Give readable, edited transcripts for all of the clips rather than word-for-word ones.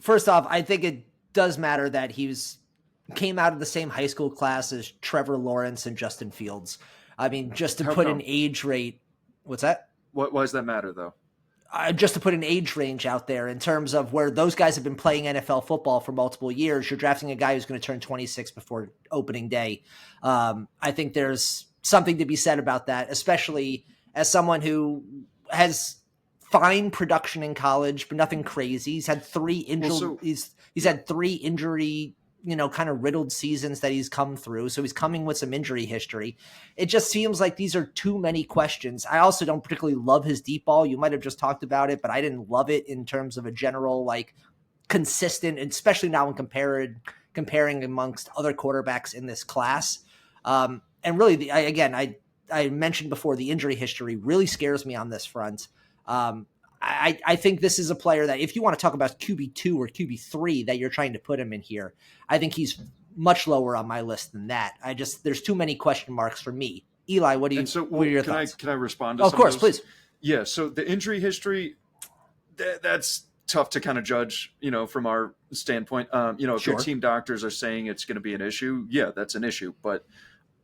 first off, I think it does matter that came out of the same high school class as Trevor Lawrence and Justin Fields. I mean, just to How put come? an age rate, what's that? Why does that matter, though? Just to put an age range out there in terms of where those guys have been playing NFL football for multiple years, you're drafting a guy who's going to turn 26 before opening day. I think there's something to be said about that, especially as someone who has fine production in college, but nothing crazy. He's had he's had three injury, kind of riddled seasons that he's come through. So he's coming with some injury history. It just seems like these are too many questions. I also don't particularly love his deep ball. You might have just talked about it, but I didn't love it in terms of a general, like, consistent, especially now when comparing amongst other quarterbacks in this class. And really, I mentioned before, the injury history really scares me on this front. I think this is a player that if you want to talk about QB2 or QB3 that you're trying to put him in here, I think he's much lower on my list than that. There's too many question marks for me. Eli, what are your thoughts? Can I respond to Of course, of those? please. Yeah, so the injury history, that's tough to kind of judge, from our standpoint. If Sure. your team doctors are saying it's going to be an issue, yeah, that's an issue. But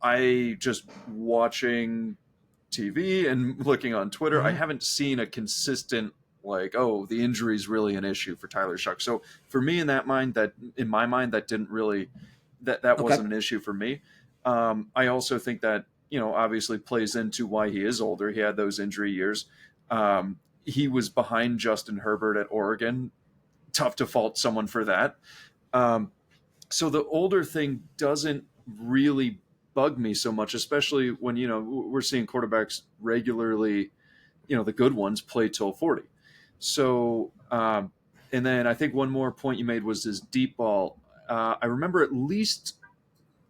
I just watching TV and looking on Twitter, I haven't seen a consistent the injury is really an issue for Tyler Shough. So for me, in my mind, that didn't really that wasn't an issue for me. I also think that obviously plays into why he is older. He had those injury years. He was behind Justin Herbert at Oregon. Tough to fault someone for that. So the older thing doesn't really bug me so much, especially when, we're seeing quarterbacks regularly, the good ones play till 40. So, and then I think one more point you made was his deep ball. I remember at least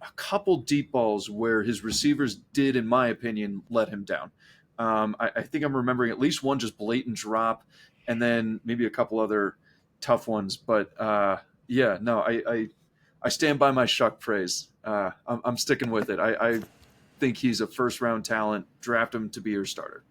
a couple deep balls where his receivers did, in my opinion, let him down. I think I'm remembering at least one just blatant drop, and then maybe a couple other tough ones. But yeah, no, I stand by my Shough praise. I'm sticking with it. I think he's a first round talent. Draft him to be your starter.